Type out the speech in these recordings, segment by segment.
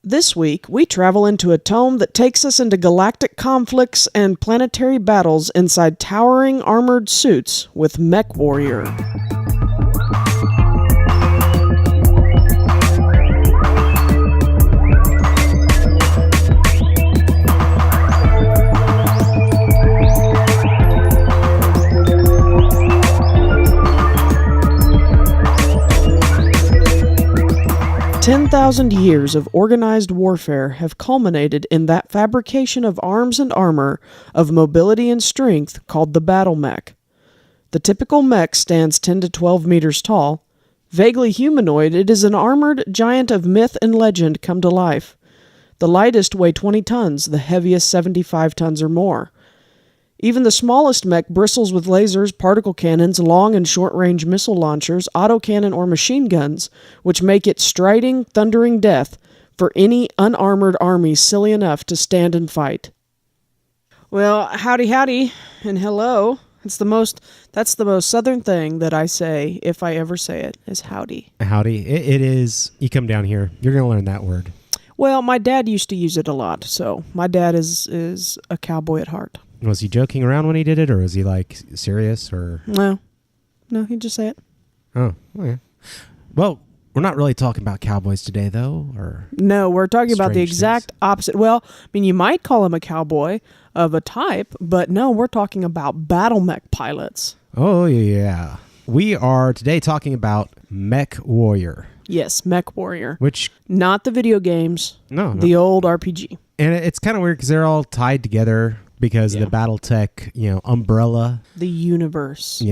This week, we travel into a tome that takes us into galactic conflicts and planetary battles inside towering armored suits with MechWarrior. 10,000 years of organized warfare have culminated in that fabrication of arms and armor, of mobility and strength, called the battle mech. The typical mech stands 10 to 12 meters tall. Vaguely humanoid, it is an armored giant of myth and legend come to life. The lightest weigh 20 tons, the heaviest 75 tons or more. Even the smallest mech bristles with lasers, particle cannons, long and short-range missile launchers, autocannon, or machine guns, which make it striding, thundering death for any unarmored army silly enough to stand and fight. Well, howdy, and hello. That's the most southern thing that I say, if I ever say it, is howdy. Howdy. It is. You come down here, you're going to learn that word. Well, my dad used to use it a lot, so my dad is a cowboy at heart. Was he joking around when he did it, or was he, like, serious, or? No, he'd just say it. Oh, okay. Well, we're not really talking about cowboys today, though, or? No, we're talking about the exact opposite. Well, I mean, you might call him a cowboy of a type, but no, we're talking about battle mech pilots. Oh, yeah. We are today talking about MechWarrior. Yes, MechWarrior. Which? Not the video games. No. The old RPG. And it's kind of weird because they're all tied together because of the BattleTech, umbrella. The universe.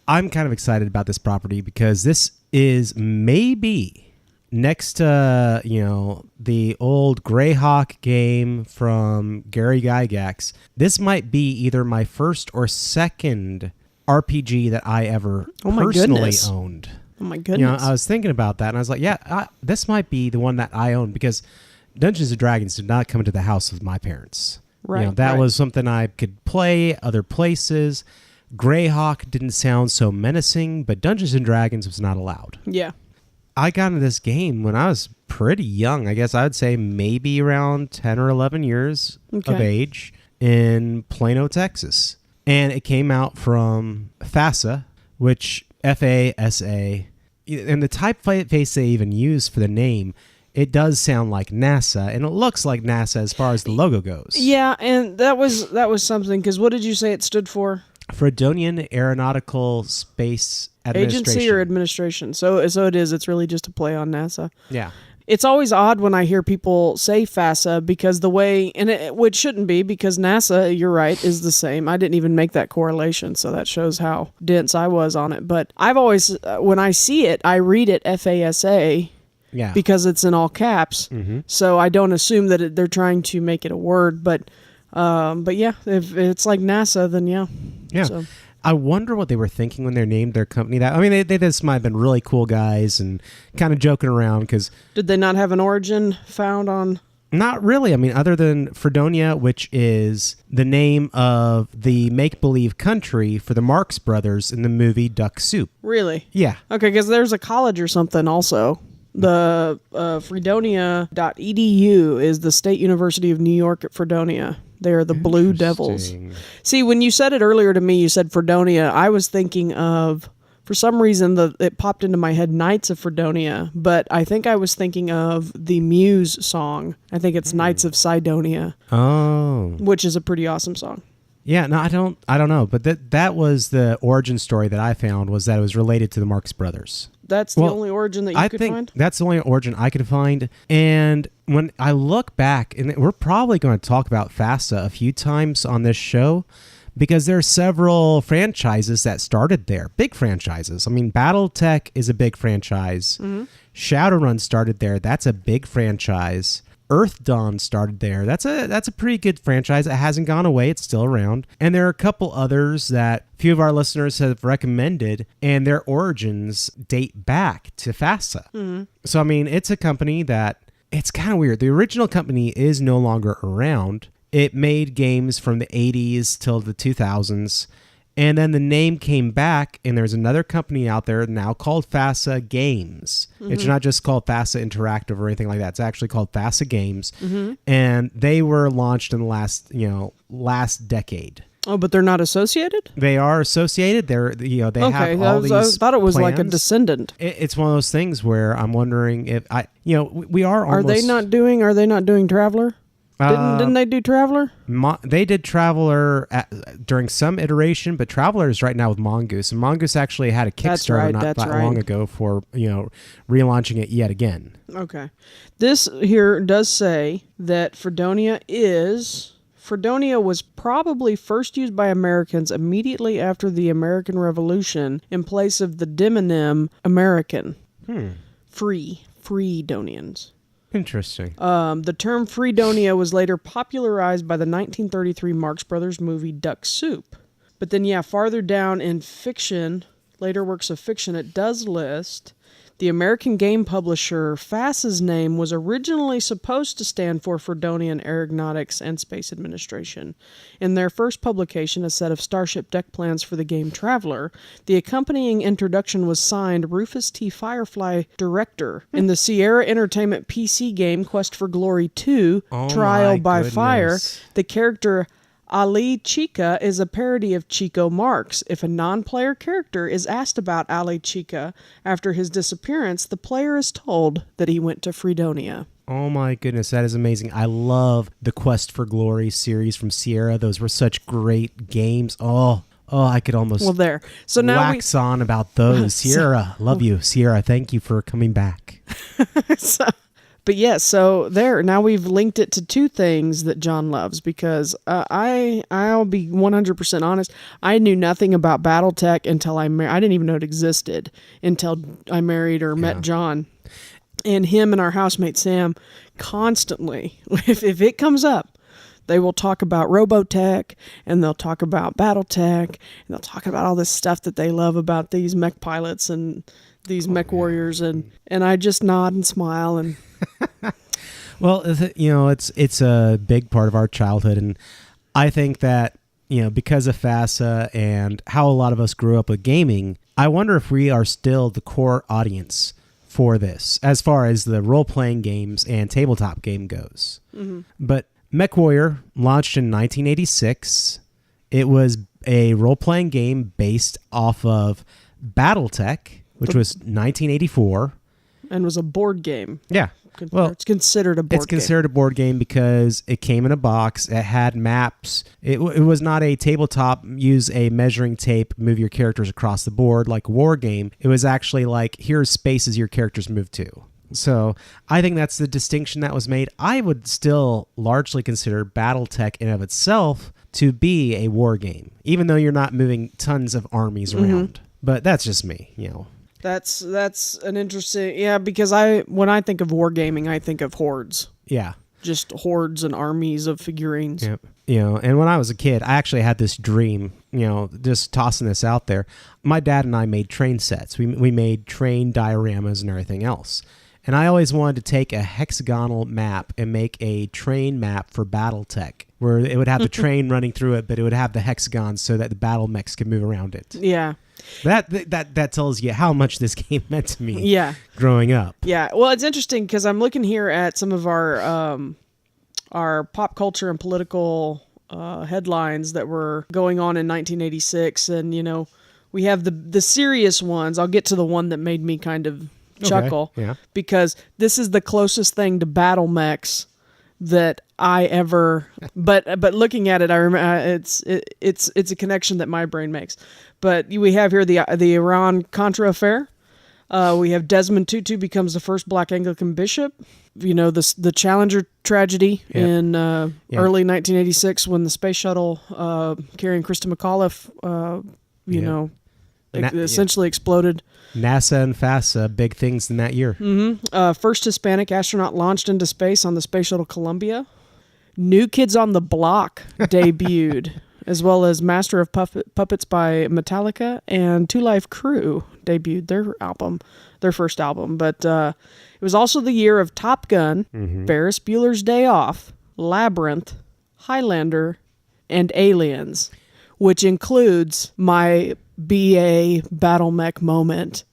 I'm kind of excited about this property because this is maybe next to, the old Greyhawk game from Gary Gygax. This might be either my first or second RPG that I ever personally owned. Oh my goodness. I was thinking about that and I was like, this might be the one that I own because Dungeons & Dragons did not come to the house with my parents. Right. That was something I could play other places. Greyhawk didn't sound so menacing, but Dungeons & Dragons was not allowed. Yeah. I got into this game when I was pretty young. I guess I would say maybe around 10 or 11 years of age in Plano, Texas. And it came out from FASA, which FASA, and the typeface they even use for the name, it does sound like NASA, and it looks like NASA as far as the logo goes. Yeah, and that was something, because what did you say it stood for? Fredonian Aeronautical Space Administration. Agency or administration. So it is. It's really just a play on NASA. Yeah. It's always odd when I hear people say FASA because the way, which shouldn't be because NASA, you're right, is the same. I didn't even make that correlation, so that shows how dense I was on it. But I've always, when I see it, I read it FASA. Yeah. Because it's in all caps, so I don't assume that they're trying to make it a word. But yeah, if it's like NASA, then yeah. Yeah. So. I wonder what they were thinking when they named their company that. I mean, they just might have been really cool guys and kind of joking around because. Did they not have an origin found on? Not really. I mean, other than Fredonia, which is the name of the make-believe country for the Marx Brothers in the movie Duck Soup. Really? Yeah. Okay, because there's a college or something also. The Fredonia.edu is the State University of New York at Fredonia. They are the Blue Devils. See, when you said it earlier to me, you said Fredonia. I was thinking of, for some reason, it popped into my head, Knights of Fredonia. But I think I was thinking of the Muse song. I think it's Knights of Sidonia. Oh. Which is a pretty awesome song. Yeah, no, I don't know. But that was the origin story that I found, was that it was related to the Marx Brothers. That's the only origin that you could find? I think that's the only origin I could find. And when I look back, and we're probably going to talk about FASA a few times on this show, because there are several franchises that started there, big franchises. I mean, BattleTech is a big franchise. Mm-hmm. Shadowrun started there. That's a big franchise. Earth Dawn started there. That's a pretty good franchise. It hasn't gone away. It's still around. And there are a couple others that a few of our listeners have recommended, and their origins date back to FASA. Mm-hmm. So, I mean, it's a company that, it's kind of weird. The original company is no longer around. It made games from the 80s till the 2000s, And then the name came back, and there's another company out there now called FASA Games. It's not just called FASA Interactive or anything like that. It's actually called FASA Games, and they were launched in the last decade. Oh, but they're not associated? They are associated. They have all these. I thought it was like a plans. descendant. It's one of those things where I'm wondering if we are almost. Are they not doing Traveler? Didn't they do Traveler? They did Traveler during some iteration, but Traveler is right now with Mongoose, and Mongoose actually had a Kickstarter not long ago for relaunching it yet again. Okay, this here does say that Fredonia was probably first used by Americans immediately after the American Revolution in place of the demonym American. Freedonians. Interesting. The term Fredonia was later popularized by the 1933 Marx Brothers movie Duck Soup. But then, farther down in fiction, later works of fiction, it does list the American game publisher FASA's name was originally supposed to stand for Fredonian Aeronautics and Space Administration. In their first publication, a set of Starship deck plans for the game Traveler, the accompanying introduction was signed Rufus T. Firefly Director. In the Sierra Entertainment PC game Quest for Glory 2, Trial by Fire, the character Ali Chica is a parody of Chico Marx. If a non-player character is asked about Ali Chica after his disappearance, the player is told that he went to Fredonia. Oh my goodness, that is amazing. I love the Quest for Glory series from Sierra. Those were such great games. Oh, I could almost So now wax on about those. Sierra, love you. Sierra, thank you for coming back. So now we've linked it to two things that John loves, because I'll be 100% honest. I knew nothing about BattleTech until I didn't even know it existed until I married or met John. And him and our housemate Sam constantly, if it comes up, they will talk about Robotech, and they'll talk about BattleTech, and they'll talk about all this stuff that they love about these mech pilots and these mech warriors, and I just nod and smile and. Well, it's a big part of our childhood, and I think that because of FASA and how a lot of us grew up with gaming, I wonder if we are still the core audience for this, as far as the role-playing games and tabletop game goes. But MechWarrior launched in 1986. It was a role-playing game based off of BattleTech, which was 1984. And was a board game. Yeah. Well, it's considered a board game. It's considered a board game because it came in a box. It had maps. It was not a tabletop, use a measuring tape, move your characters across the board like a war game. It was actually like, here's spaces your characters move to. So I think that's the distinction that was made. I would still largely consider BattleTech in of itself to be a war game, even though you're not moving tons of armies around. But that's just me, That's an interesting, because when I think of wargaming, I think of hordes. Yeah. Just hordes and armies of figurines. Yep. And when I was a kid, I actually had this dream, just tossing this out there. My dad and I made train sets. We made train dioramas and everything else. And I always wanted to take a hexagonal map and make a train map for BattleTech, where it would have the train running through it, but it would have the hexagons so that the battle mechs could move around it. Yeah. That tells you how much this game meant to me. Yeah. Growing up. Yeah. Well, it's interesting because I'm looking here at some of our pop culture and political headlines that were going on in 1986, and we have the serious ones. I'll get to the one that made me kind of chuckle, because this is the closest thing to battle mechs that I ever. But looking at it, I remember it's a connection that my brain makes. But we have here the Iran-Contra affair. We have Desmond Tutu becomes the first black Anglican bishop. The Challenger tragedy in early 1986 when the space shuttle carrying Krista McAuliffe, essentially exploded. NASA and FASA, big things in that year. First Hispanic astronaut launched into space on the space shuttle Columbia. New Kids on the Block debuted, as well as Master of Puppets by Metallica and Two Live Crew debuted their first album. But it was also the year of Top Gun, Ferris Bueller's Day Off, Labyrinth, Highlander, and Aliens. which includes my BA battle mech moment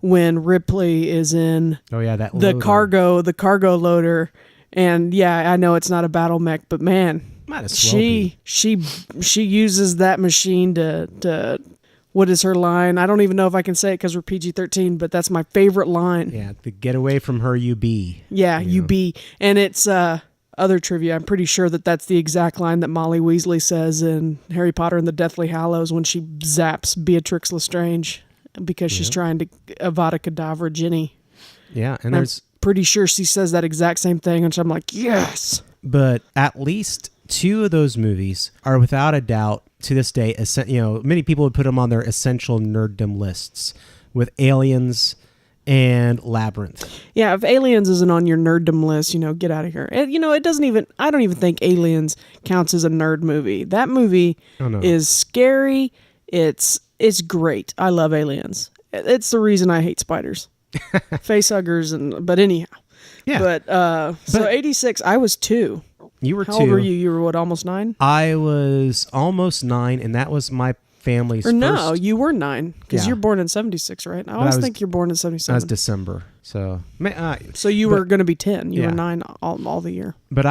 when Ripley is in that the loader. cargo loader. And yeah, I know it's not a battle mech, but man, Might as well be. she uses that machine to what is her line? I don't even know if I can say it because we're PG-13, but that's my favorite line. Yeah, to get away from her, you be. Yeah, you be. And it's other trivia. I'm pretty sure that's the exact line that Molly Weasley says in Harry Potter and the Deathly Hallows when she zaps Beatrix Lestrange because she's trying to Avada Kedavra Ginny. Yeah, and I'm pretty sure she says that exact same thing, and I'm like, yes. But at least 2 of those movies are without a doubt to this day, many people would put them on their essential nerddom lists with Aliens and Labyrinth. Yeah, if Aliens isn't on your nerddom list, get out of here. And, it doesn't even, I don't even think Aliens counts as a nerd movie. That movie is scary. It's great. I love Aliens. It's the reason I hate spiders. Facehuggers, but anyhow. Yeah. But so 86, I was 2. You were 2. How old were you? You were what, almost 9? I was almost 9, and that was my family's first. No, you were 9 because you're born in 76, right? I always think you're born in 77. That was December. So you were going to be 10. You were 9 all the year. But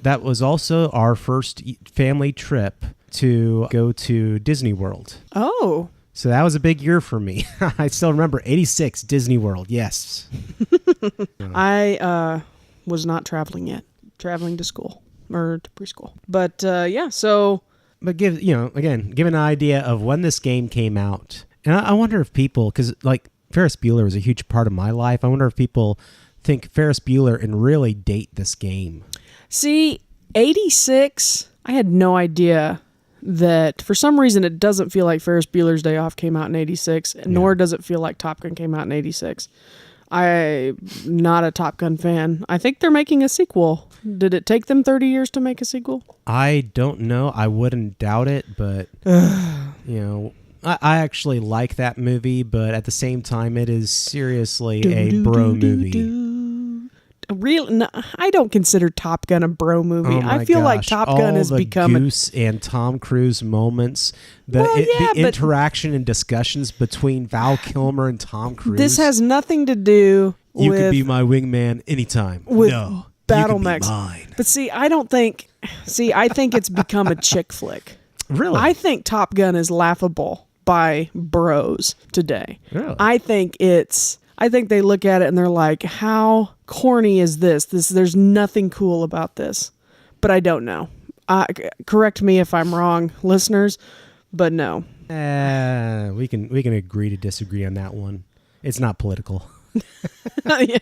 that was also our first family trip to go to Disney World. Oh. So that was a big year for me. I still remember 86 Disney World. Yes. I was not traveling yet. Traveling to school or to preschool. But so. But give an idea of when this game came out. And I wonder if people, because like Ferris Bueller was a huge part of my life. I wonder if people think Ferris Bueller and really date this game. See, 86, I had no idea that for some reason it doesn't feel like Ferris Bueller's Day Off came out in 86, nor does it feel like Top Gun came out in 86. I'm not a Top Gun fan. I think they're making a sequel. Did it take them 30 years to make a sequel? I don't know. I wouldn't doubt it, but I actually like that movie, but at the same time, it is seriously a bro movie. No, I don't consider Top Gun a bro movie. Oh I feel like Top Gun has become Goose and Tom Cruise moments. The interaction and discussions between Val Kilmer and Tom Cruise. This has nothing to do with... You could be my wingman anytime. No. Battle you mechs. Mine. But I think it's become a chick flick. Really? I think Top Gun is laughable by bros today. Really? I think they look at it and they're like, how corny is this? There's nothing cool about this. But I don't know. Correct me if I'm wrong, listeners, but no. We can agree to disagree on that one. It's not political. Yeah.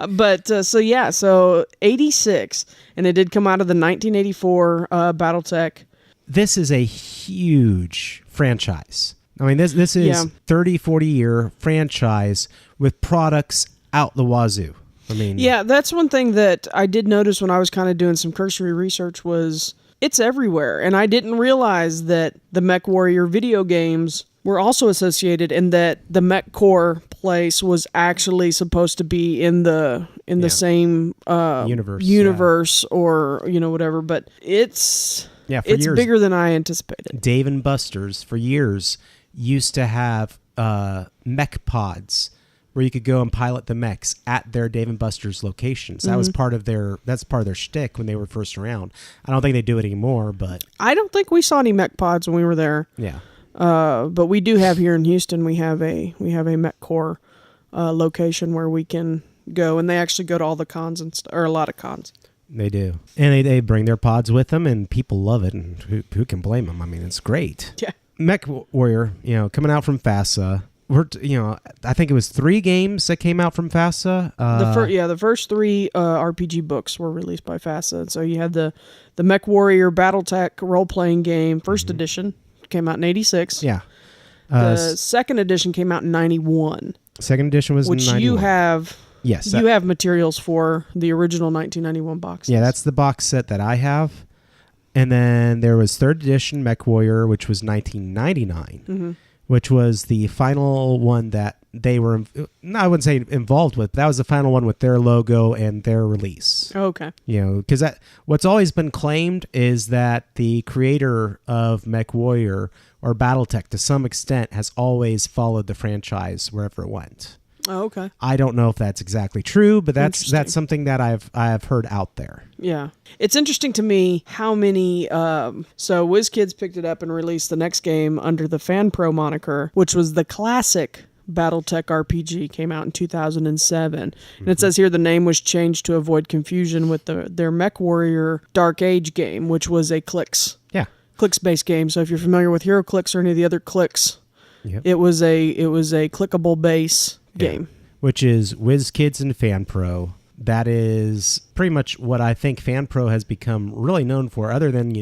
But so 86, and it did come out of the 1984 BattleTech. This is a huge franchise. I mean, this is 30, 40 year franchise with products out the wazoo. I mean, yeah, that's one thing that I did notice when I was kind of doing some cursory research was it's everywhere. And I didn't realize that the MechWarrior video games were also associated and that the MechCore place was actually supposed to be in the same universe or whatever. But it's years, bigger than I anticipated. Dave & Buster's for years used to have mech pods where you could go and pilot the mechs at their Dave & Buster's locations. That was part of their shtick when they were first around. I don't think they do it anymore, but I don't think we saw any mech pods when we were there. Yeah. But we do have here in Houston. We have a MechCore location where we can go, and they actually go to all the cons or a lot of cons. They do, and they bring their pods with them, and people love it. And who can blame them? I mean, it's great. Yeah. MechWarrior, coming out from FASA. I think it was 3 games that came out from FASA. The first 3 RPG books were released by FASA. So you had the MechWarrior BattleTech role-playing game, first edition, came out in 86. Yeah. The second edition came out in 91. Second edition was in 91. Which you have... Yes. You have materials for the original 1991 box. Yeah, that's the box set that I have. And then there was third edition MechWarrior, which was 1999, which was the final one that they were, I wouldn't say involved with, but that was the final one with their logo and their release. Okay. Because what's always been claimed is that the creator of MechWarrior or BattleTech, to some extent, has always followed the franchise wherever it went. Oh, okay. I don't know if that's exactly true, but that's something that I've heard out there. Yeah. It's interesting to me how many... so WizKids picked it up and released the next game under the FanPro moniker, which was the classic BattleTech RPG, came out in 2007. And it says here the name was changed to avoid confusion with their MechWarrior Dark Age game, which was a clicks-based game. So if you're familiar with HeroClix or any of the other clicks, it was a clickable base game. Which is WizKids and FanPro. That is pretty much what I think FanPro has become really known for. Other than,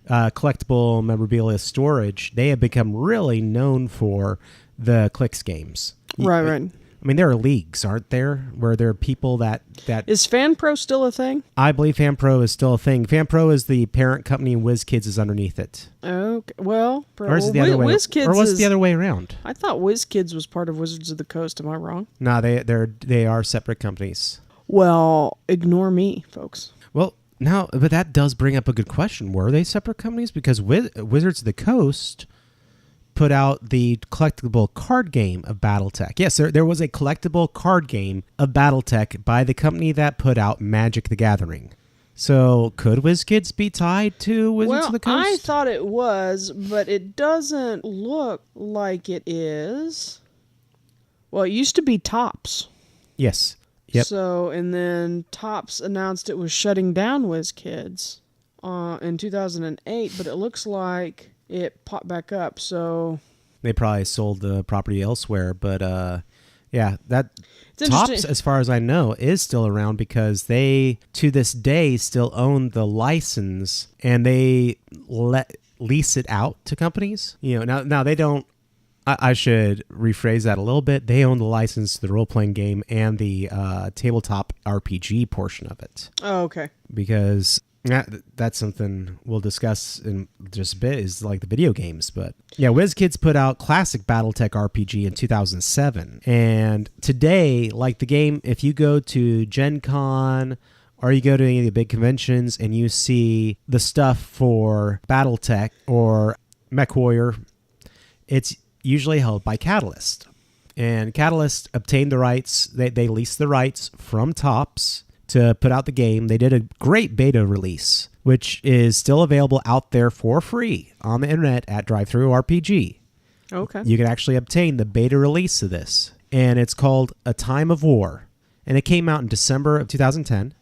collectible memorabilia storage, they have become really known for the clicks games. Right. I mean, there are leagues, aren't there, where there are people that... Is FanPro still a thing? I believe FanPro is still a thing. FanPro is the parent company and WizKids is underneath it. Okay, well... Or is it the other way? WizKids or was it the other way around? I thought WizKids was part of Wizards of the Coast. Am I wrong? No, they are separate companies. Well, ignore me, folks. Well, now, but that does bring up a good question. Were they separate companies? Because Wizards of the Coast put out the collectible card game of BattleTech. Yes, there was a collectible card game of BattleTech by the company that put out Magic the Gathering. So could WizKids be tied to Wizards of the Coast? I thought it was, but it doesn't look like it is. Well, it used to be Topps. Yes. Yep. So, and then Topps announced it was shutting down WizKids in 2008, but it looks like it popped back up. So they probably sold the property elsewhere, but that Topps, as far as I know, is still around because they, to this day, still own the license and they lease it out to companies. Now they don't. I should rephrase that a little bit. They own the license to the role-playing game and the tabletop RPG portion of it. Oh, okay. Because that's something we'll discuss in just a bit, is like the video games. But yeah, WizKids put out classic BattleTech RPG in 2007. And today, like the game, if you go to Gen Con or you go to any of the big conventions and you see the stuff for BattleTech or MechWarrior, it's usually held by Catalyst. And Catalyst obtained the rights. They leased the rights from Topps to put out the game. They did a great beta release, which is still available out there for free on the internet at DriveThruRPG. Okay. You can actually obtain the beta release of this. And it's called A Time of War. And it came out in December of 2010.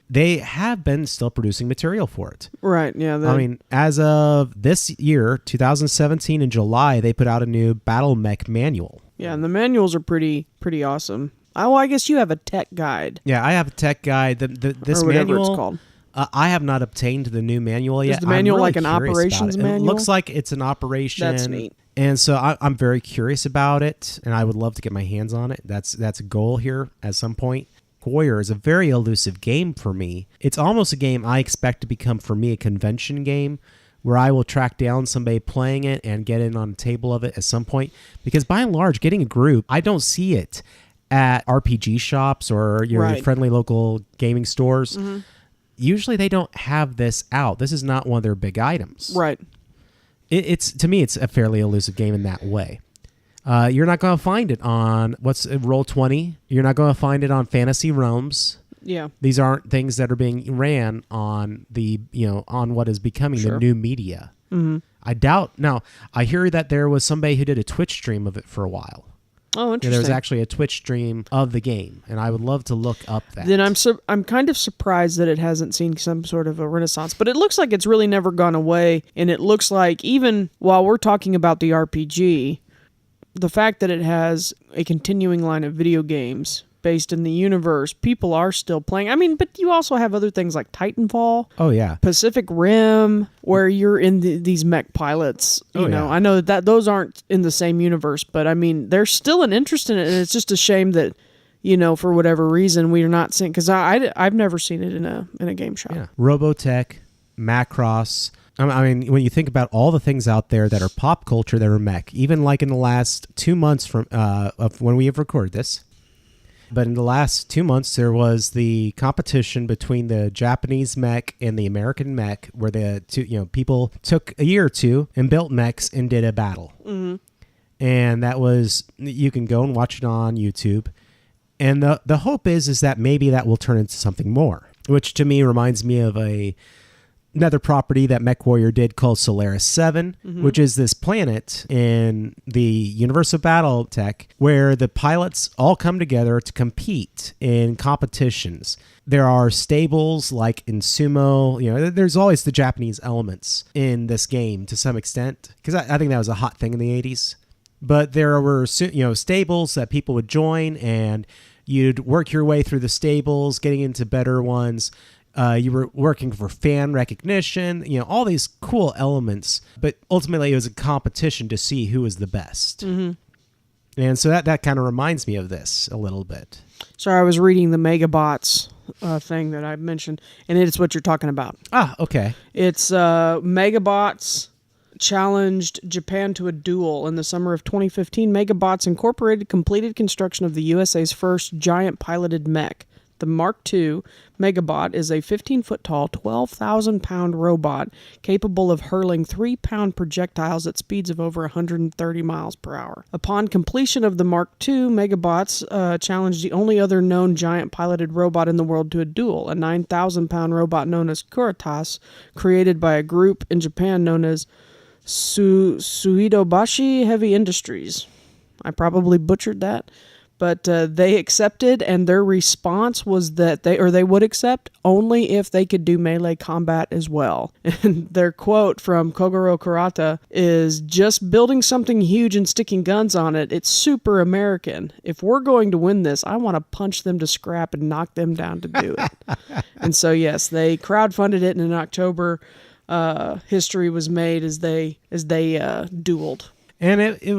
They have been still producing material for it. Right, yeah. I mean, as of this year, 2017, in July, they put out a new Battle Mech manual. Yeah, and the manuals are pretty awesome. Oh, I guess you have a tech guide. Yeah, I have a tech guide. This or whatever manual, it's called. I have not obtained the new manual yet. Is the manual really like an operations manual? It looks like it's an operation. That's neat. And so I'm very curious about it, and I would love to get my hands on it. That's a goal here at some point. Warrior is a very elusive game for me. It's almost a game I expect to become, for me, a convention game where I will track down somebody playing it and get in on a table of it at some point. Because by and large, getting a group, I don't see it at RPG shops or your friendly local gaming stores. Mm-hmm. Usually they don't have this out. This is not one of their big items. Right. It's to me, it's a fairly elusive game in that way. You're not going to find it on Roll20. You're not going to find it on Fantasy Realms. Yeah. These aren't things that are being ran on on what is becoming the new media. Mm-hmm. I doubt. Now, I hear that there was somebody who did a Twitch stream of it for a while. Oh, interesting. There was actually a Twitch stream of the game, and I would love to look up that. Then I'm kind of surprised that it hasn't seen some sort of a renaissance, but it looks like it's really never gone away, and it looks like even while we're talking about the RPG, the fact that it has a continuing line of video games based in the universe, people are still playing. I mean, but you also have other things like Titanfall. Oh, yeah. Pacific Rim, where you're in these mech pilots. You know, I know that those aren't in the same universe, but I mean, there's still an interest in it, and it's just a shame that, for whatever reason, we're not seeing, because I've never seen it in a game shop. Yeah. Robotech, Macross, I mean, when you think about all the things out there that are pop culture that are mech, even like in the last 2 months from of when we have recorded this, but in the last 2 months, there was the competition between the Japanese mech and the American mech, where the two, people took a year or two and built mechs and did a battle. Mm-hmm. And that was, you can go and watch it on YouTube. And the hope is that maybe that will turn into something more, which to me reminds me of another property that MechWarrior did called Solaris 7, which is this planet in the universe of BattleTech where the pilots all come together to compete in competitions. There are stables like in sumo. There's always the Japanese elements in this game to some extent, because I think that was a hot thing in the 80s. But there were stables that people would join, and you'd work your way through the stables, getting into better ones. You were working for fan recognition, all these cool elements. But ultimately, it was a competition to see who was the best. Mm-hmm. And so that kind of reminds me of this a little bit. Sorry, I was reading the Megabots thing that I mentioned, and it's what you're talking about. Ah, okay. It's Megabots challenged Japan to a duel. In the summer of 2015, Megabots Incorporated completed construction of the USA's first giant piloted mech. The Mark II Megabot is a 15-foot-tall, 12,000-pound robot capable of hurling 3-pound projectiles at speeds of over 130 miles per hour. Upon completion of the Mark II, Megabots challenged the only other known giant piloted robot in the world to a duel, a 9,000-pound robot known as Kuritas, created by a group in Japan known as Suidobashi Heavy Industries. I probably butchered that. But they accepted, and their response was that they would accept only if they could do melee combat as well. And their quote from Kogoro Kurata is, "Just building something huge and sticking guns on it, it's super American. If we're going to win this, I want to punch them to scrap and knock them down to do it." And so, yes, they crowdfunded it, and in October, history was made as they dueled. And it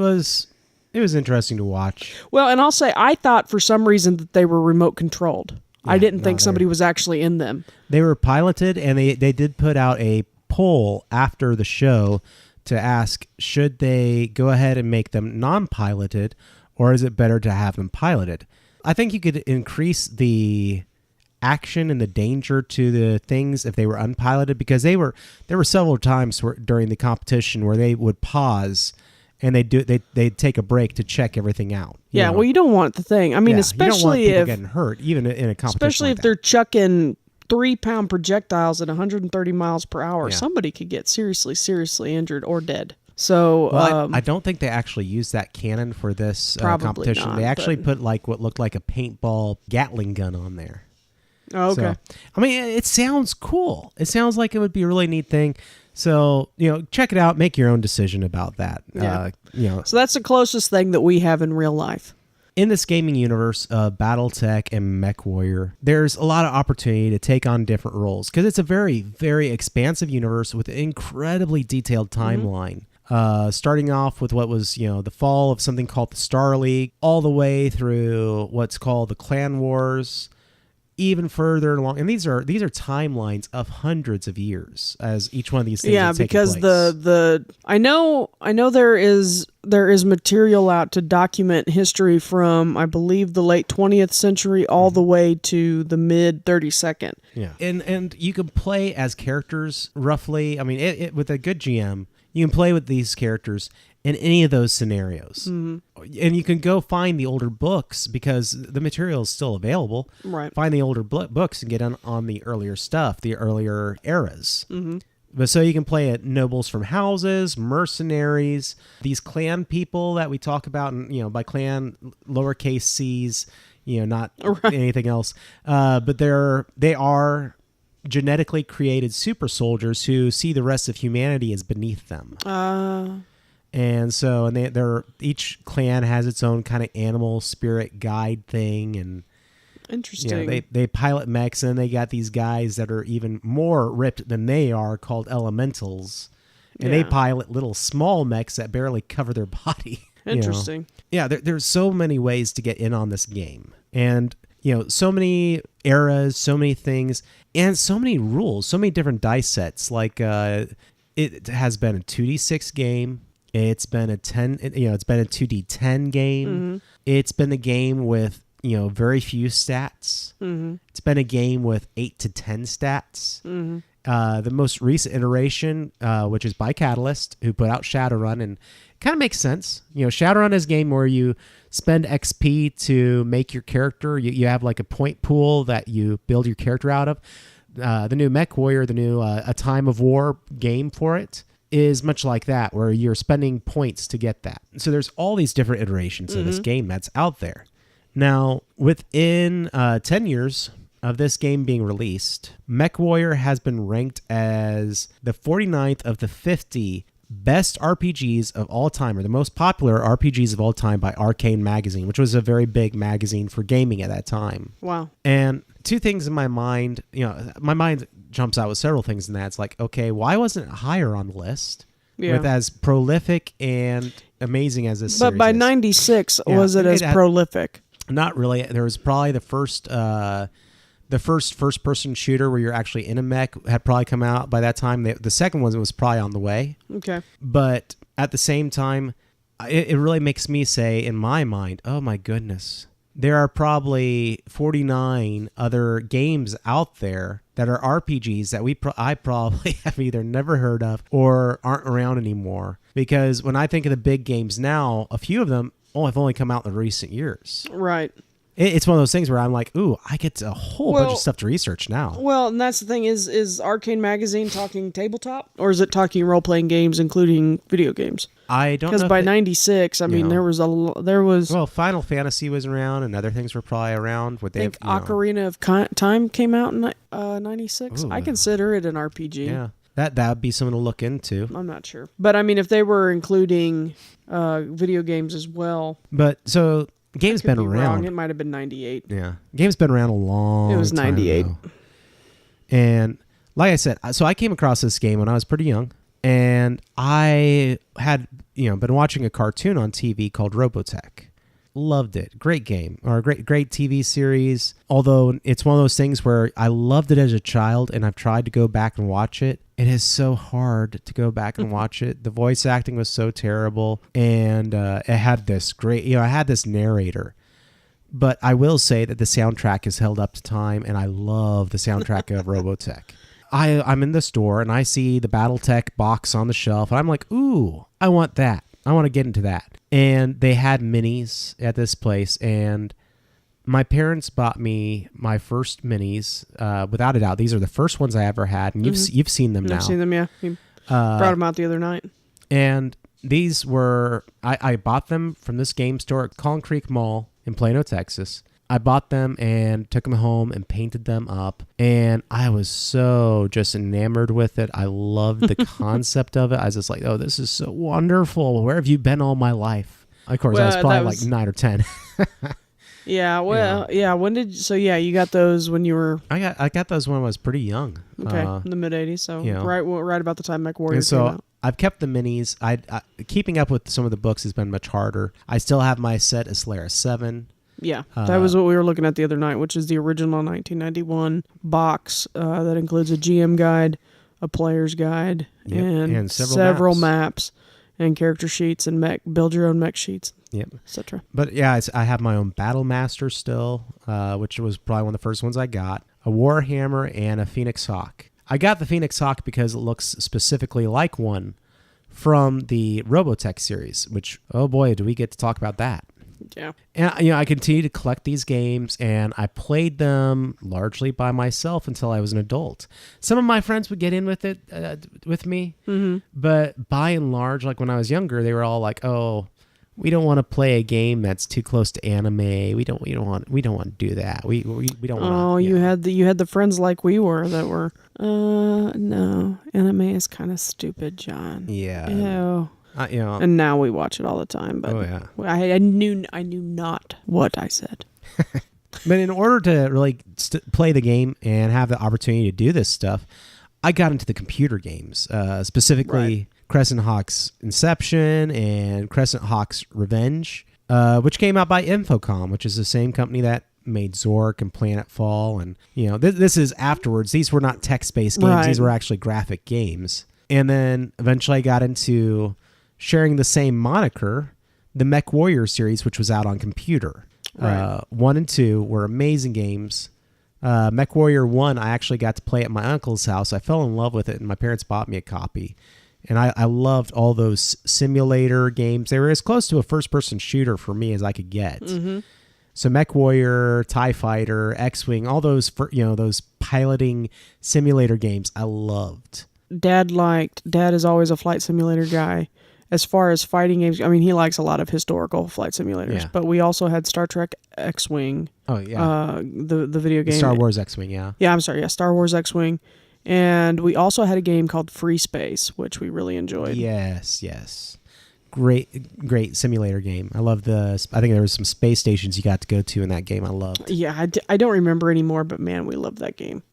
was interesting to watch. Well, and I'll say, I thought for some reason that they were remote controlled. Yeah, I didn't think somebody was actually in them. They were piloted, and they did put out a poll after the show to ask, should they go ahead and make them non-piloted, or is it better to have them piloted? I think you could increase the action and the danger to the things if they were unpiloted, because there were several times during the competition where they would pause and they'd take a break to check everything out. Yeah, well, you don't want the thing. I mean, especially you don't want people if getting hurt, even in a competition. Especially if they're chucking 3-pound projectiles at 130 miles per hour, somebody could get seriously injured or dead. So, I don't think they actually used that cannon for this competition. They actually put like what looked like a paintball Gatling gun on there. Oh, okay. So, I mean, it sounds cool. It sounds like it would be a really neat thing. So, check it out. Make your own decision about that. Yeah. So that's the closest thing that we have in real life. In this gaming universe of BattleTech and MechWarrior, there's a lot of opportunity to take on different roles, because it's a very, very expansive universe with an incredibly detailed timeline. Starting off with what was, the fall of something called the Star League, all the way through what's called the Clan Wars, even further along, and these are timelines of hundreds of years as each one of these things. Yeah, because place. I know there is material out to document history from, I believe, the late 20th century all the way to the mid 32nd. Yeah, and you can play as characters roughly. I mean, with a good GM, you can play with these characters in any of those scenarios. Mm-hmm. And you can go find the older books, because the material is still available. Right. Find the older books and get on the earlier stuff, the earlier eras. Mm-hmm. But so you can play at nobles from houses, mercenaries, these clan people that we talk about, and by clan, lowercase c's, not anything else. But they are genetically created super soldiers who see the rest of humanity as beneath them. And so, they're each clan has its own kind of animal spirit guide thing, and interesting. They pilot mechs, and they got these guys that are even more ripped than they are, called elementals, and they pilot little small mechs that barely cover their body. Interesting. Yeah, there's so many ways to get in on this game, and so many eras, so many things, and so many rules, so many different dice sets. Like it has been a 2D6 game. It's been a 10, it's been a 2D10 game. Mm-hmm. It's been a game with, very few stats. Mm-hmm. It's been a game with 8 to 10 stats. Mm-hmm. The most recent iteration, which is by Catalyst, who put out Shadowrun, and kind of makes sense. Shadowrun is a game where you spend XP to make your character. You have like a point pool that you build your character out of. The new MechWarrior, the new A Time of War game for it, is much like that, where you're spending points to get that. So there's all these different iterations of this game that's out there. Now, within 10 years of this game being released, MechWarrior has been ranked as the 49th of the 50 best RPGs of all time, or the most popular RPGs of all time by Arcane Magazine, which was a very big magazine for gaming at that time. Wow. And two things in my mind, my mind jumps out with several things in that. It's like, okay, why wasn't it higher on the list? Yeah. With as prolific and amazing as this But series by is. 96, was it as prolific? Not really. There was probably the first first-person shooter where you're actually in a mech had probably come out by that time. The second one was probably on the way. Okay. But at the same time, it really makes me say, in my mind, oh my goodness, there are probably 49 other games out there that are RPGs that I probably have either never heard of or aren't around anymore. Because when I think of the big games now, a few of them have only come out in the recent years. Right. It's one of those things where I'm like, ooh, I get a whole bunch of stuff to research now. Well, and that's the thing, is Arcane Magazine talking tabletop? Or is it talking role-playing games, including video games? I don't know. Because by 96, I mean, there was... Well, Final Fantasy was around, and other things were probably around. I think Ocarina of Time came out in 96. Ooh. I consider it an RPG. Yeah. That would be something to look into. I'm not sure. But, I mean, if they were including video games as well... But, so... Game's been around. Wrong. It might have been 98. Yeah. Game's been around a long time. It was 98. Ago. And like I said, so I came across this game when I was pretty young. And I had, been watching a cartoon on TV called Robotech. Loved it. Great game. Or a great TV series. Although it's one of those things where I loved it as a child and I've tried to go back and watch it. It is so hard to go back and watch it. The voice acting was so terrible. And it had this great, I had this narrator. But I will say that the soundtrack has held up to time, and I love the soundtrack of Robotech. I'm in the store, and I see the BattleTech box on the shelf, and I'm like, ooh, I want that. I want to get into that. And they had minis at this place, and my parents bought me my first minis, without a doubt. These are the first ones I ever had, and you've seen them now. I've seen them, yeah. You brought them out the other night. And these were, I bought them from this game store at Collin Creek Mall in Plano, Texas. I bought them and took them home and painted them up, and I was so just enamored with it. I loved the concept of it. I was just like, oh, this is so wonderful. Where have you been all my life? Of course, I was probably like 9 or 10. Yeah, well, yeah. When did you got those when you were? I got those when I was pretty young. Okay, in the mid '80s. So right about the time MechWarrior came out. I've kept the minis. Keeping up with some of the books has been much harder. I still have my set of Solaris 7. Yeah, that was what we were looking at the other night, which is the original 1991 box that includes a GM guide, a player's guide, and several maps and character sheets and build your own mech sheets, etc. But yeah, I have my own Battle Master still, which was probably one of the first ones I got, a Warhammer, and a Phoenix Hawk. I got the Phoenix Hawk because it looks specifically like one from the Robotech series, which, oh boy, do we get to talk about that. Yeah. And, I continued to collect these games, and I played them largely by myself until I was an adult. Some of my friends would get in with it, with me, but by and large, like when I was younger, they were all like, oh, we don't want to play a game that's too close to anime. We don't want to do that. We don't want to. Oh, you had the friends like we were that were, no, anime is kind of stupid, John. Yeah. Ew. And now we watch it all the time. But I knew not what I said. But in order to really play the game and have the opportunity to do this stuff, I got into the computer games, specifically Crescent Hawk's Inception and Crescent Hawk's Revenge, which came out by Infocom, which is the same company that made Zork and Planetfall. And, this is afterwards. These were not text-based games. These were actually graphic games. And then eventually I got into sharing the same moniker, the MechWarrior series, which was out on computer. Right. 1 and 2 were amazing games. MechWarrior 1, I actually got to play at my uncle's house. I fell in love with it, and my parents bought me a copy. And I loved all those simulator games. They were as close to a first-person shooter for me as I could get. Mm-hmm. So MechWarrior, TIE Fighter, X-Wing, all those those piloting simulator games I loved. Dad is always a flight simulator guy. As far as fighting games, I mean, he likes a lot of historical flight simulators. Yeah. But we also had Star Trek X-Wing. Oh, yeah. The video game. Star Wars X-Wing, yeah. Yeah, I'm sorry. Yeah, Star Wars X-Wing. And we also had a game called Free Space, which we really enjoyed. Yes. Great simulator game. I think there was some space stations you got to go to in that game I loved. Yeah, I don't remember anymore, but man, we loved that game.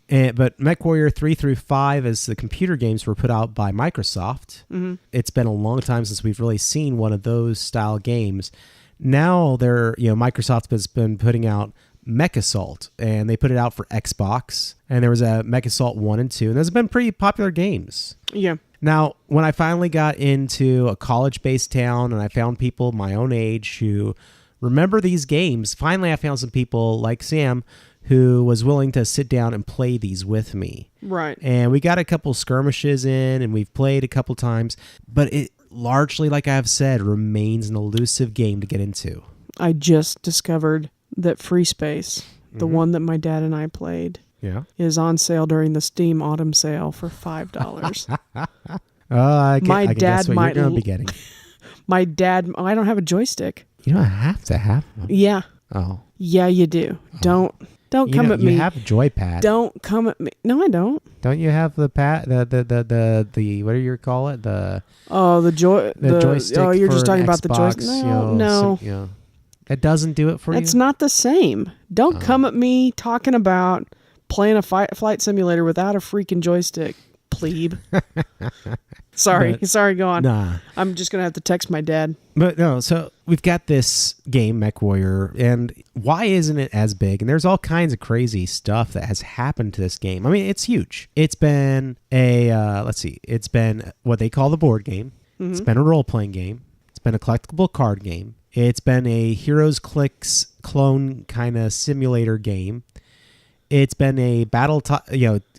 But MechWarrior 3 through 5, as the computer games were put out by Microsoft, It's been a long time since we've really seen one of those style games. Now Microsoft has been putting out Mech Assault, and they put it out for Xbox, and there was a Mech Assault 1 and 2, and those have been pretty popular games. Yeah. Now, when I finally got into a college-based town and I found people my own age who remember these games, finally I found some people like Sam who was willing to sit down and play these with me. Right. And we got a couple skirmishes in, and we've played a couple times, but it largely, like I've said, remains an elusive game to get into. I just discovered that Free Space, the one that my dad and I played, is on sale during the Steam Autumn Sale for $5. I My can dad guess what might you're going to be getting. My dad, I don't have a joystick. You don't have to have one. Yeah. Oh. Yeah, you do. Don't come at me. You have a joypad. Don't come at me. No, I don't. Don't you have the pad? The what do you call it? The joystick. Oh, you're for just talking an about the Xbox, joystick. No. It doesn't do it for you. It's not the same. Don't come at me talking about playing a flight simulator without a freaking joystick, plebe. Sorry, go on. Nah. I'm just going to have to text my dad. But no, so we've got this game, MechWarrior, and why isn't it as big? And there's all kinds of crazy stuff that has happened to this game. I mean, it's huge. It's been it's been what they call the board game. Mm-hmm. It's been a role-playing game. It's been a collectible card game. It's been a Heroes Clicks clone kind of simulator game. It's been a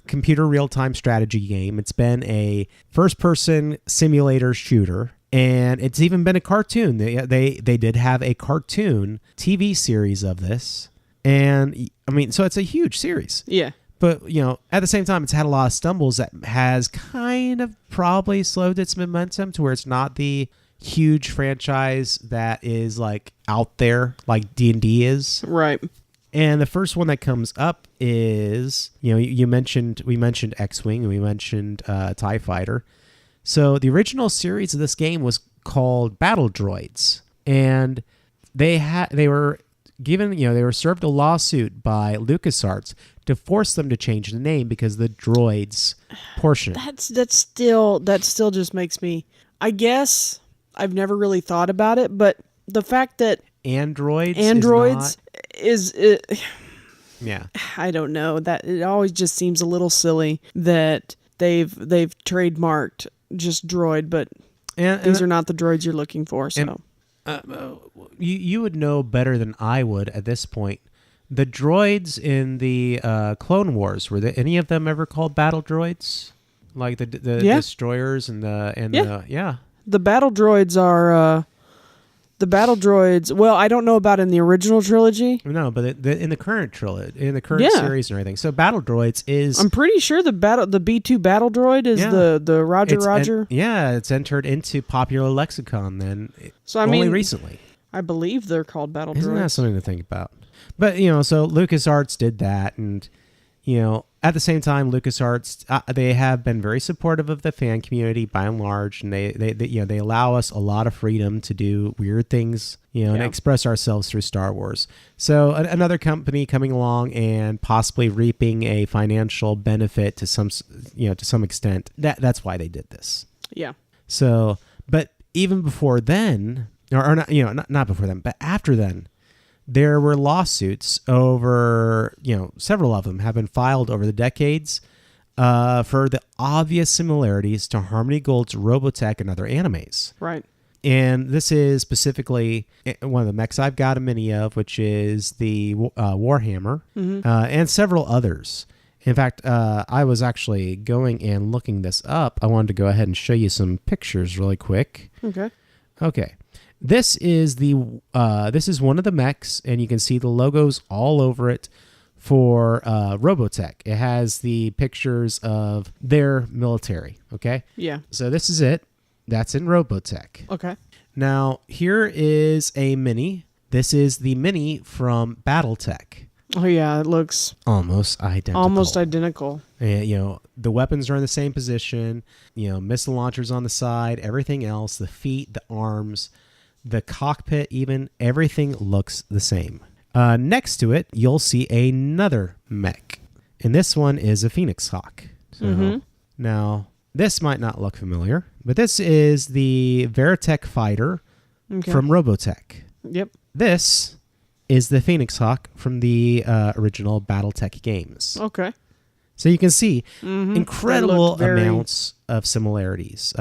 computer real-time strategy game. It's been a first-person simulator shooter, and it's even been a cartoon. They did have a cartoon TV series of this, and I mean, so it's a huge series. Yeah. But at the same time, it's had a lot of stumbles that has kind of probably slowed its momentum to where it's not the huge franchise that is like out there like D&D is. Right. And the first one that comes up is, we mentioned X-Wing and we mentioned TIE Fighter. So the original series of this game was called Battle Droids, and they were served a lawsuit by LucasArts to force them to change the name because the droids portion. That still just makes me, I guess I've never really thought about it, but the fact that Androids is yeah. I don't know, that it always just seems a little silly that they've trademarked just droid, but these are not the droids you're looking for. So you would know better than I would at this point. The droids in the Clone Wars, were there any of them ever called battle droids? Like the destroyers and the battle droids are the battle droids. Well, I don't know about in the original trilogy. No, but in the current trilogy, in the current series and everything. So battle droids is. I'm pretty sure the B2 battle droid is the Roger. It's entered into popular lexicon then. So only recently. I believe they're called battle droids. Isn't that something to think about? But so LucasArts did that, and at the same time, LucasArts they have been very supportive of the fan community by and large, and they allow us a lot of freedom to do weird things, and express ourselves through Star Wars. So another company coming along and possibly reaping a financial benefit to some extent. That's why they did this. Yeah. So, but even before then, or not, not before then, but after then, there were lawsuits over, several of them have been filed over the decades for the obvious similarities to Harmony Gold's Robotech and other animes. Right. And this is specifically one of the mechs I've got a mini of, which is the Warhammer, and several others. In fact, I was actually going and looking this up. I wanted to go ahead and show you some pictures really quick. Okay. This is one of the mechs, and you can see the logos all over it for Robotech. It has the pictures of their military. Okay. Yeah. So this is it. That's in Robotech. Okay. Now, here is a mini. This is the mini from BattleTech. Oh, yeah. It looks almost identical. And, the weapons are in the same position. Missile launchers on the side, everything else, the feet, the arms, the cockpit even, everything looks the same. Next to it, you'll see another mech. And this one is a Phoenix Hawk. So now, this might not look familiar, but this is the Veritech fighter from Robotech. Yep. This is the Phoenix Hawk from the original BattleTech games. Okay. So you can see incredible amounts of similarities.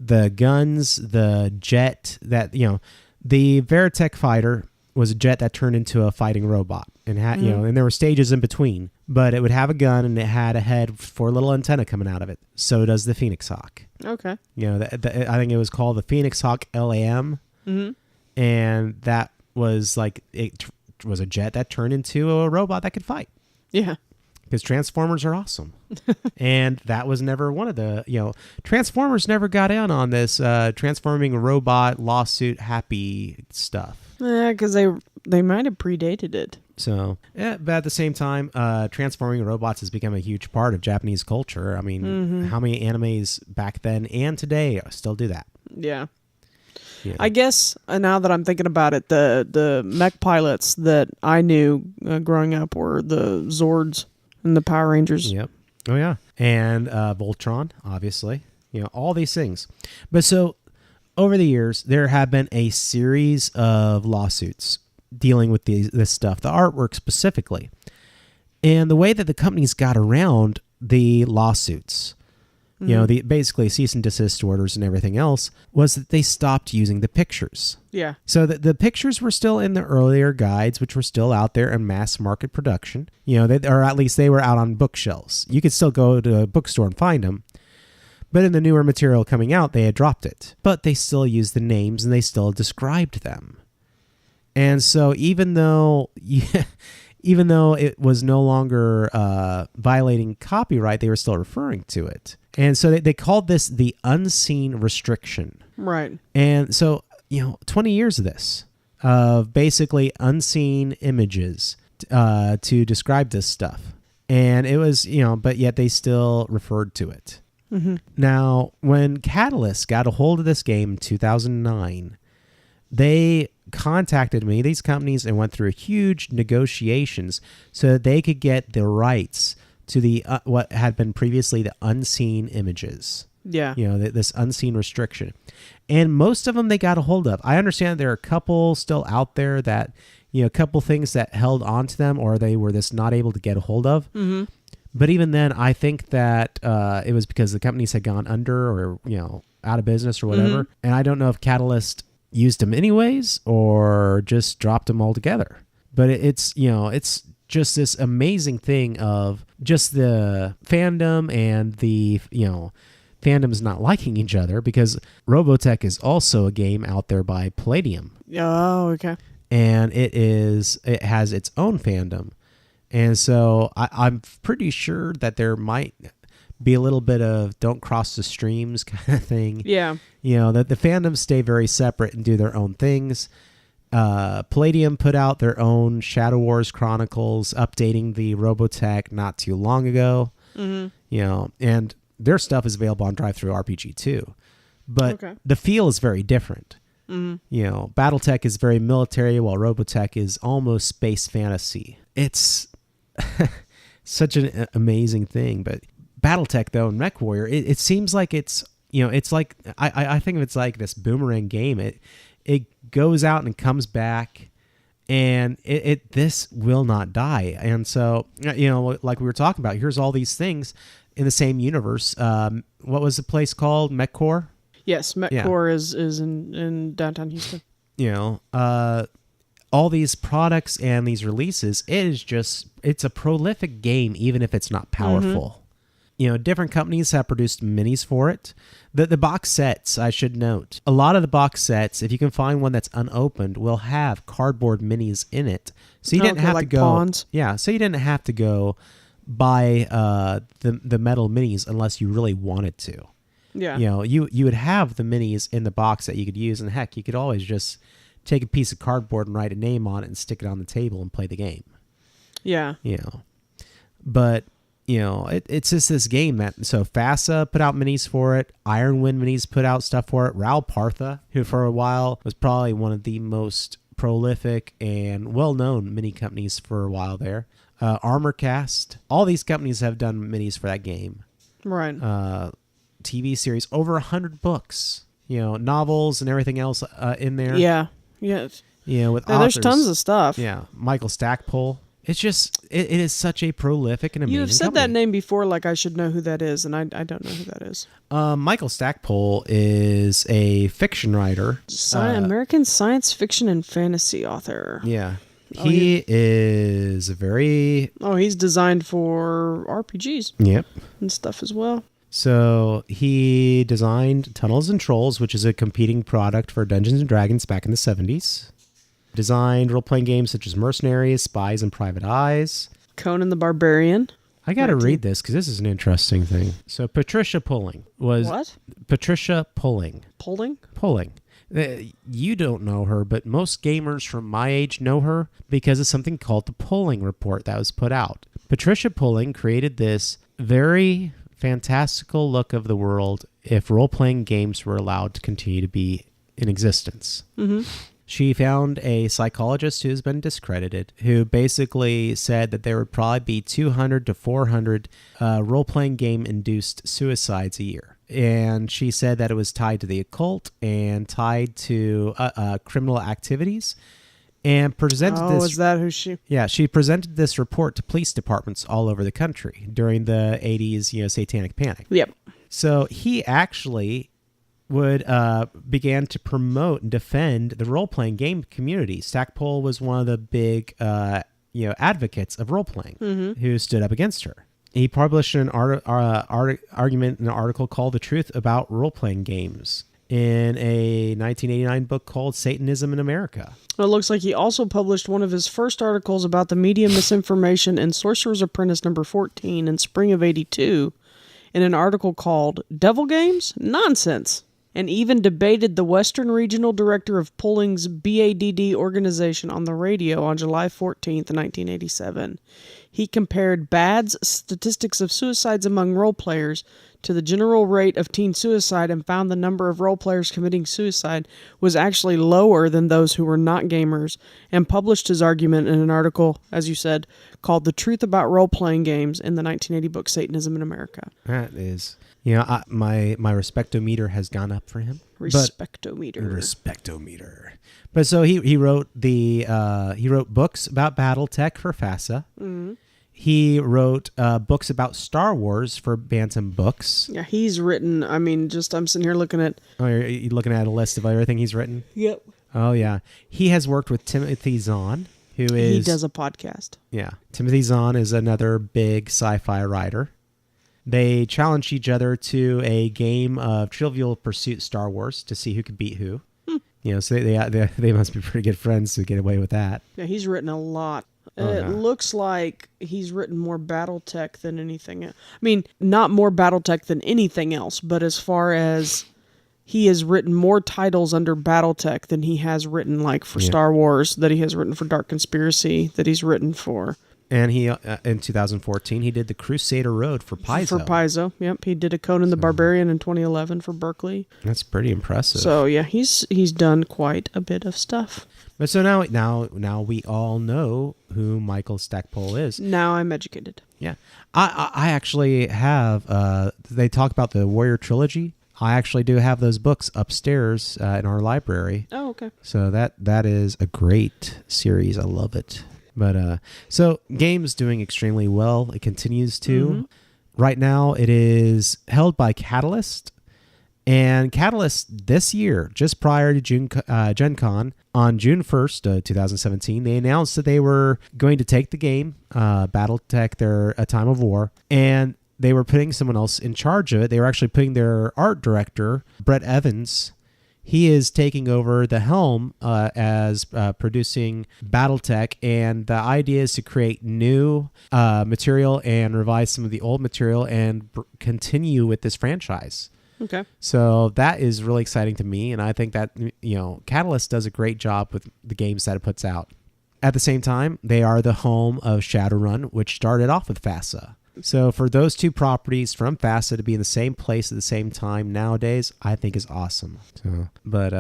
The guns, the jet, the Veritech fighter was a jet that turned into a fighting robot, and had and there were stages in between. But it would have a gun, and it had a head for a little antenna coming out of it. So does the Phoenix Hawk. Okay. I think it was called the Phoenix Hawk LAM, and that was it was a jet that turned into a robot that could fight. Yeah. Because Transformers are awesome. And that was never one of the, Transformers never got in on this transforming robot lawsuit happy stuff. Yeah, because they might have predated it. So, but at the same time, transforming robots has become a huge part of Japanese culture. I mean, how many animes back then and today still do that? Yeah. I guess now that I'm thinking about it, the mech pilots that I knew growing up were the Zords and the Power Rangers. Yep. Oh, yeah. And Voltron, obviously. All these things. But so, over the years, there have been a series of lawsuits dealing with this stuff, the artwork specifically. And the way that the companies got around the lawsuits, the basically cease and desist orders and everything else, was that they stopped using the pictures. Yeah. So the pictures were still in the earlier guides, which were still out there in mass market production. Or at least they were out on bookshelves. You could still go to a bookstore and find them. But in the newer material coming out, they had dropped it. But they still used the names, and they still described them. And so even though it was no longer violating copyright, they were still referring to it. And so they called this the unseen restriction. Right. And so, 20 years of this, of basically unseen images to describe this stuff. And it was, but yet they still referred to it. Now, when Catalyst got a hold of this game in 2009, they contacted me, these companies, and went through huge negotiations so that they could get the rights to the what had been previously the unseen images. Yeah. This unseen restriction. And most of them they got a hold of. I understand there are a couple still out there that, a couple things that held on to them, or they were just not able to get a hold of. But even then, I think that it was because the companies had gone under or, out of business or whatever. And I don't know if Catalyst used them anyways or just dropped them altogether. But it's just this amazing thing of just the fandom and the, fandoms not liking each other, because Robotech is also a game out there by Palladium. Oh, okay. And it has its own fandom. And so I'm pretty sure that there might be a little bit of don't cross the streams kind of thing. Yeah. That the fandoms stay very separate and do their own things. Palladium put out their own Shadow Wars Chronicles, updating the Robotech not too long ago. And their stuff is available on DriveThru RPG too. But the feel is very different. BattleTech is very military, while Robotech is almost space fantasy. It's such an amazing thing. But BattleTech, though, and MechWarrior, it seems like it's, it's like, I think of it's like this boomerang game. It goes out and comes back, And this will not die. And so, like we were talking about, here's all these things in the same universe. What was the place called? MechWarrior? Yes, MechWarrior is in downtown Houston. All these products and these releases, it's a prolific game, even if it's not powerful. Different companies have produced minis for it. The box sets, I should note, a lot of the box sets, if you can find one that's unopened, will have cardboard minis in it. So you didn't have to go. Pawns. Yeah, so you didn't have to go buy the metal minis unless you really wanted to. Yeah. You would have the minis in the box that you could use, and heck, you could always just take a piece of cardboard and write a name on it and stick it on the table and play the game. Yeah. But it's just this game so FASA put out minis for it. Ironwind Minis put out stuff for it. Raoul Partha, who for a while was probably one of the most prolific and well-known mini companies for a while there. Armorcast. All these companies have done minis for that game. Right. TV series, over 100 books, novels and everything else in there. Yeah. Yes. With authors. There's tons of stuff. Yeah. Michael Stackpole. It's just, it is such a prolific and amazing You have said company. that name before, like I should know who that is, and I don't know who that is. Michael Stackpole is a fiction writer. American science fiction and fantasy author. Yeah. He is a very... Oh, he's designed for RPGs. Yep. And stuff as well. So he designed Tunnels and Trolls, which is a competing product for Dungeons & Dragons back in the 70s. Designed role-playing games such as Mercenaries, Spies, and Private Eyes. Conan the Barbarian. I got to read this because this is an interesting thing. So Patricia Pulling was... What? Patricia Pulling. Pulling? You don't know her, but most gamers from my age know her because of something called the Pulling Report that was put out. Patricia Pulling created this very fantastical look of the world if role-playing games were allowed to continue to be in existence. Mm-hmm. She found a psychologist who's been discredited, who basically said that there would probably be 200 to 400 role-playing game-induced suicides a year. And she said that it was tied to the occult and tied to criminal activities. And presented this... is that who she... Yeah, she presented this report to police departments all over the country during the 80s, satanic panic. Yep. So he actually would began to promote and defend the role-playing game community. Stackpole was one of the big advocates of role-playing who stood up against her. He published an argument in an article called The Truth About Role-Playing Games in a 1989 book called Satanism in America. It looks like he also published one of his first articles about the media misinformation in Sorcerer's Apprentice number 14 in spring of 82 in an article called Devil Games? Nonsense! And even debated the Western Regional Director of Pulling's BADD organization on the radio on July 14th, 1987. He compared BAD's statistics of suicides among role players to the general rate of teen suicide and found the number of role players committing suicide was actually lower than those who were not gamers, and published his argument in an article, as you said, called The Truth About Role-Playing Games in the 1980 book Satanism in America. That is... my respectometer has gone up for him. Respectometer. But so he wrote he wrote books about BattleTech for FASA. Mm-hmm. He wrote books about Star Wars for Bantam Books. Yeah, he's written. I'm sitting here looking at. Oh, you're looking at a list of everything he's written. Yep. Oh yeah, he has worked with Timothy Zahn, who is... He does a podcast. Yeah, Timothy Zahn is another big sci-fi writer. They challenged each other to a game of Trivial Pursuit Star Wars to see who could beat who. So they must be pretty good friends to get away with that. Yeah, he's written a lot. It looks like he's written more BattleTech than anything. I mean, not more BattleTech than anything else, but as far as he has written more titles under BattleTech than he has written for Star Wars, that he has written for Dark Conspiracy, that he's written for... And he, in 2014, he did the Crusader Road for Paizo. For Paizo, yep. He did a Conan the Barbarian in 2011 for Berkeley. That's pretty impressive. So yeah, he's done quite a bit of stuff. But so now we all know who Michael Stackpole is. Now I'm educated. Yeah, I actually have. They talk about the Warrior trilogy. I actually do have those books upstairs in our library. Oh, okay. So that is a great series. I love it. But so game's doing extremely well. It continues to. Mm-hmm. Right now, it is held by Catalyst. And Catalyst this year, just prior to Gen Con, on June 1st, 2017, they announced that they were going to take the game, BattleTech, A Time of War, and they were putting someone else in charge of it. They were actually putting their art director, Brett Evans. He is taking over the helm as producing BattleTech, and the idea is to create new material and revise some of the old material and continue with this franchise. Okay. So that is really exciting to me, and I think that, Catalyst does a great job with the games that it puts out. At the same time, they are the home of Shadowrun, which started off with FASA. So for those two properties from FASA to be in the same place at the same time nowadays, I think is awesome. But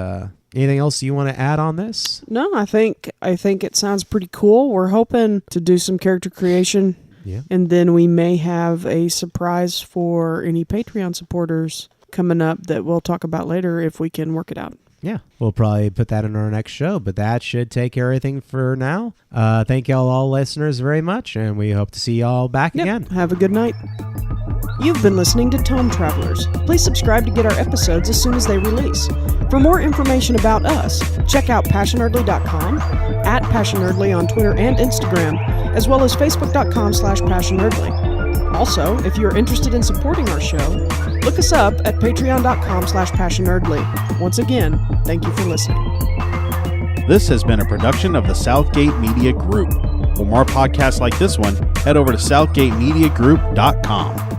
anything else you want to add on this? No, I think it sounds pretty cool. We're hoping to do some character creation. Yeah. And then we may have a surprise for any Patreon supporters coming up that we'll talk about later if we can work it out. Yeah, we'll probably put that in our next show, but that should take care of everything for now. Thank y'all all listeners very much, and we hope to see y'all back again. Have a good night. You've been listening to Tome Travelers. Please subscribe to get our episodes as soon as they release. For more information about us, check out PassionNerdly.com, @PassionNerdly on Twitter and Instagram, as well as Facebook.com/PassionNerdly. Also, if you're interested in supporting our show, look us up at Patreon.com/PassionNerdly. Once again, thank you for listening. This has been a production of the Southgate Media Group. For more podcasts like this one, head over to SouthgateMediaGroup.com.